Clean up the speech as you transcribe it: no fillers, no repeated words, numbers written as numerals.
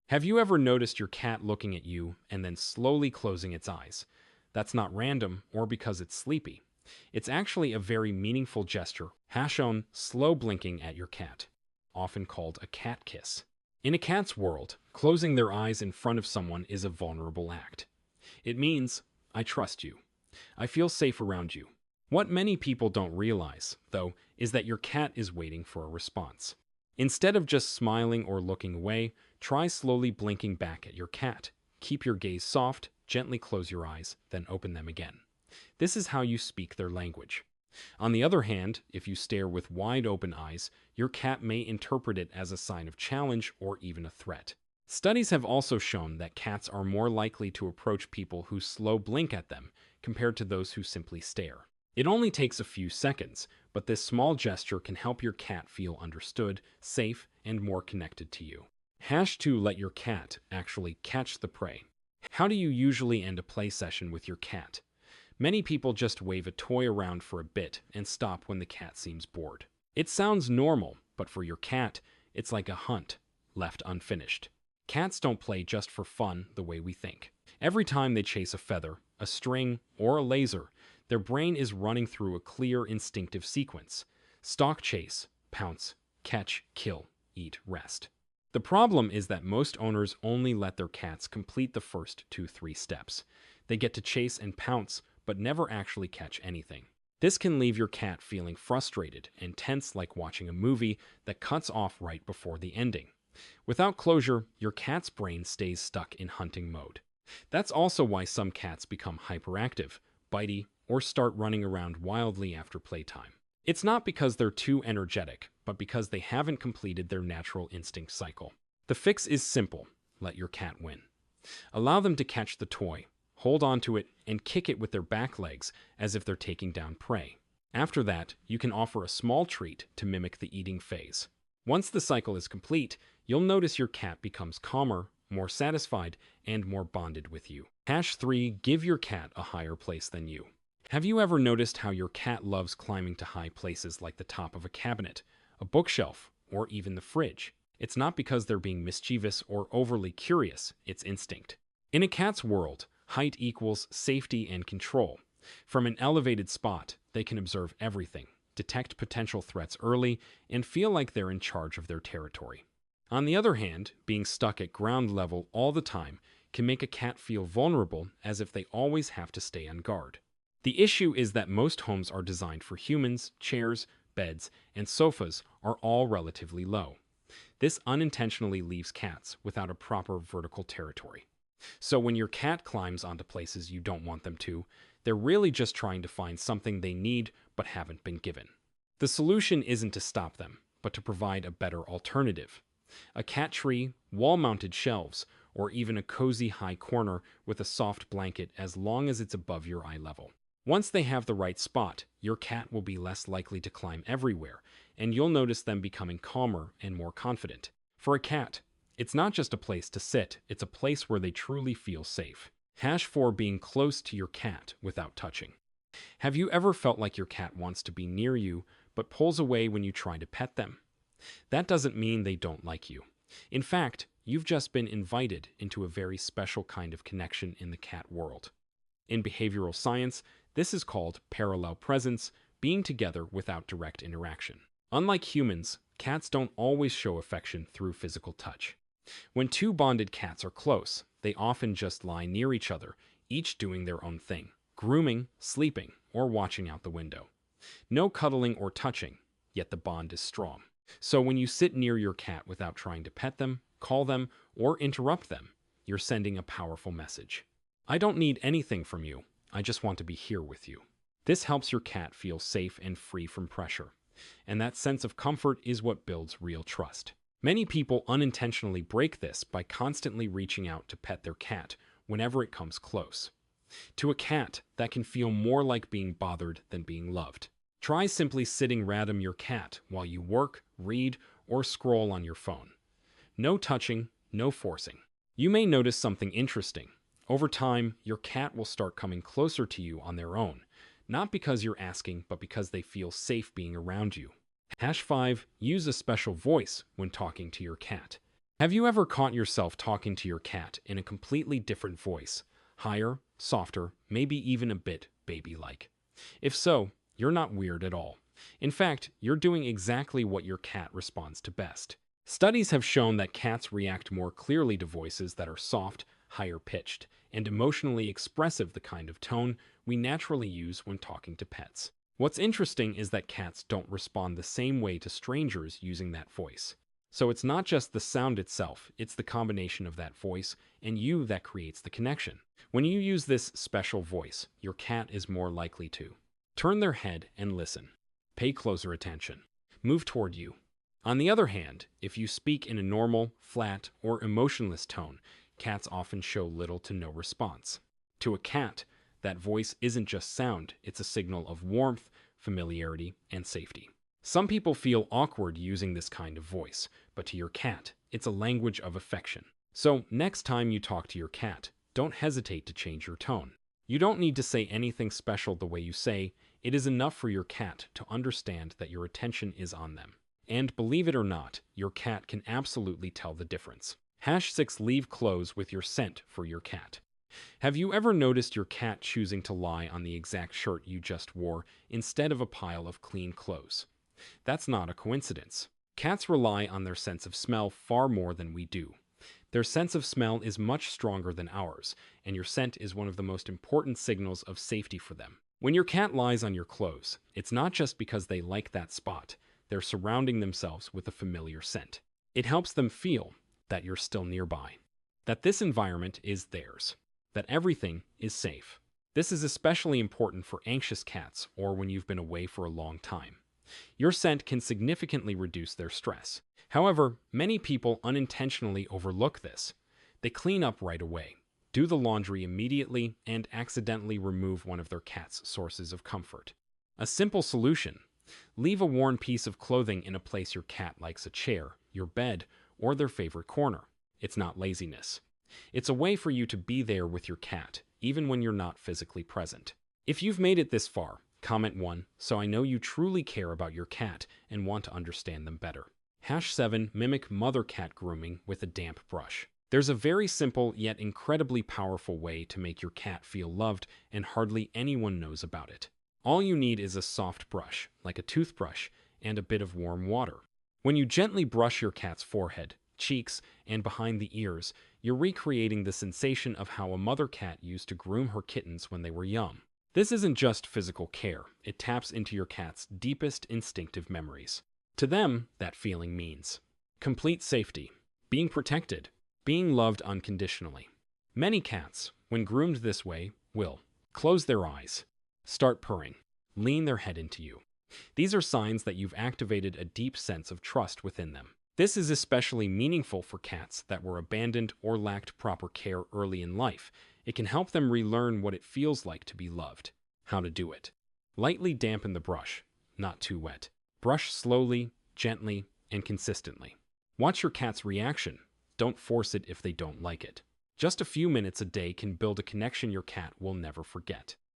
Have you ever noticed your cat looking at you and then slowly closing its eyes? That's not random or because it's sleepy. It's actually a very meaningful gesture, shown slow blinking at your cat, often called a cat kiss. In a cat's world, closing their eyes in front of someone is a vulnerable act. It means, I trust you. I feel safe around you. What many people don't realize, though, is that your cat is waiting for a response. Instead of just smiling or looking away, try slowly blinking back at your cat. Keep your gaze soft, gently close your eyes, then open them again. This is how you speak their language. On the other hand, if you stare with wide open eyes, your cat may interpret it as a sign of challenge or even a threat. Studies have also shown that cats are more likely to approach people who slow blink at them compared to those who simply stare. It only takes a few seconds, but this small gesture can help your cat feel understood, safe, and more connected to you. #2 Let your cat actually catch the prey. How do you usually end a play session with your cat? Many people just wave a toy around for a bit and stop when the cat seems bored. It sounds normal, but for your cat, it's like a hunt, left unfinished. Cats don't play just for fun the way we think. Every time they chase a feather, a string, or a laser, their brain is running through a clear instinctive sequence. Stalk, chase, pounce, catch, kill, eat, rest. The problem is that most owners only let their cats complete the first 2-3 steps. They get to chase and pounce, but never actually catch anything. This can leave your cat feeling frustrated and tense, like watching a movie that cuts off right before the ending. Without closure, your cat's brain stays stuck in hunting mode. That's also why some cats become hyperactive, bitey, or start running around wildly after playtime. It's not because they're too energetic, but because they haven't completed their natural instinct cycle. The fix is simple. Let your cat win. Allow them to catch the toy, hold on to it, and kick it with their back legs as if they're taking down prey. After that, you can offer a small treat to mimic the eating phase. Once the cycle is complete, you'll notice your cat becomes calmer, more satisfied, and more bonded with you. #3 Give your cat a higher place than you. Have you ever noticed how your cat loves climbing to high places like the top of a cabinet, a bookshelf, or even the fridge? It's not because they're being mischievous or overly curious, it's instinct. In a cat's world, height equals safety and control. From an elevated spot, they can observe everything, detect potential threats early, and feel like they're in charge of their territory. On the other hand, being stuck at ground level all the time can make a cat feel vulnerable, as if they always have to stay on guard. The issue is that most homes are designed for humans. Chairs, beds, and sofas are all relatively low. This unintentionally leaves cats without a proper vertical territory. So when your cat climbs onto places you don't want them to, they're really just trying to find something they need but haven't been given. The solution isn't to stop them, but to provide a better alternative. A cat tree, wall-mounted shelves, or even a cozy high corner with a soft blanket as long as it's above your eye level. Once they have the right spot, your cat will be less likely to climb everywhere, and you'll notice them becoming calmer and more confident. For a cat, it's not just a place to sit, it's a place where they truly feel safe. #4 Being close to your cat without touching. Have you ever felt like your cat wants to be near you, but pulls away when you try to pet them? That doesn't mean they don't like you. In fact, you've just been invited into a very special kind of connection in the cat world. In behavioral science, this is called parallel presence, being together without direct interaction. Unlike humans, cats don't always show affection through physical touch. When two bonded cats are close, they often just lie near each other, each doing their own thing, grooming, sleeping, or watching out the window. No cuddling or touching, yet the bond is strong. So when you sit near your cat without trying to pet them, call them, or interrupt them, you're sending a powerful message. I don't need anything from you. I just want to be here with you. This helps your cat feel safe and free from pressure. And that sense of comfort is what builds real trust. Many people unintentionally break this by constantly reaching out to pet their cat whenever it comes close. To a cat, that can feel more like being bothered than being loved. Try simply sitting random your cat while you work, read, or scroll on your phone. No touching, no forcing. You may notice something interesting. Over time, your cat will start coming closer to you on their own, not because you're asking, but because they feel safe being around you. #5 Use a special voice when talking to your cat. Have you ever caught yourself talking to your cat in a completely different voice? Higher, softer, maybe even a bit baby-like. If so, you're not weird at all. In fact, you're doing exactly what your cat responds to best. Studies have shown that cats react more clearly to voices that are soft, higher pitched, and emotionally expressive, the kind of tone we naturally use when talking to pets. What's interesting is that cats don't respond the same way to strangers using that voice. So it's not just the sound itself, it's the combination of that voice and you that creates the connection. When you use this special voice, your cat is more likely to turn their head and listen, pay closer attention, move toward you. On the other hand, if you speak in a normal, flat, or emotionless tone, cats often show little to no response. To a cat, that voice isn't just sound, it's a signal of warmth, familiarity, and safety. Some people feel awkward using this kind of voice, but to your cat, it's a language of affection. So, next time you talk to your cat, don't hesitate to change your tone. You don't need to say anything special the way you say, it is enough for your cat to understand that your attention is on them. And believe it or not, your cat can absolutely tell the difference. #6 Leave clothes with your scent for your cat. Have you ever noticed your cat choosing to lie on the exact shirt you just wore instead of a pile of clean clothes? That's not a coincidence. Cats rely on their sense of smell far more than we do. Their sense of smell is much stronger than ours, and your scent is one of the most important signals of safety for them. When your cat lies on your clothes, it's not just because they like that spot. They're surrounding themselves with a familiar scent. It helps them feel that you're still nearby, that this environment is theirs, that everything is safe. This is especially important for anxious cats or when you've been away for a long time. Your scent can significantly reduce their stress. However, many people unintentionally overlook this. They clean up right away, do the laundry immediately, and accidentally remove one of their cat's sources of comfort. A simple solution: leave a worn piece of clothing in a place your cat likes, a chair, your bed, or their favorite corner. It's not laziness. It's a way for you to be there with your cat, even when you're not physically present. If you've made it this far, comment 1, so I know you truly care about your cat and want to understand them better. #7 Mimic mother cat grooming with a damp brush. There's a very simple yet incredibly powerful way to make your cat feel loved, and hardly anyone knows about it. All you need is a soft brush, like a toothbrush, and a bit of warm water. When you gently brush your cat's forehead, cheeks, and behind the ears, you're recreating the sensation of how a mother cat used to groom her kittens when they were young. This isn't just physical care, it taps into your cat's deepest instinctive memories. To them, that feeling means complete safety, being protected, being loved unconditionally. Many cats, when groomed this way, will close their eyes, start purring, lean their head into you. These are signs that you've activated a deep sense of trust within them. This is especially meaningful for cats that were abandoned or lacked proper care early in life. It can help them relearn what it feels like to be loved. How to do it: lightly dampen the brush, not too wet. Brush slowly, gently, and consistently. Watch your cat's reaction. Don't force it if they don't like it. Just a few minutes a day can build a connection your cat will never forget.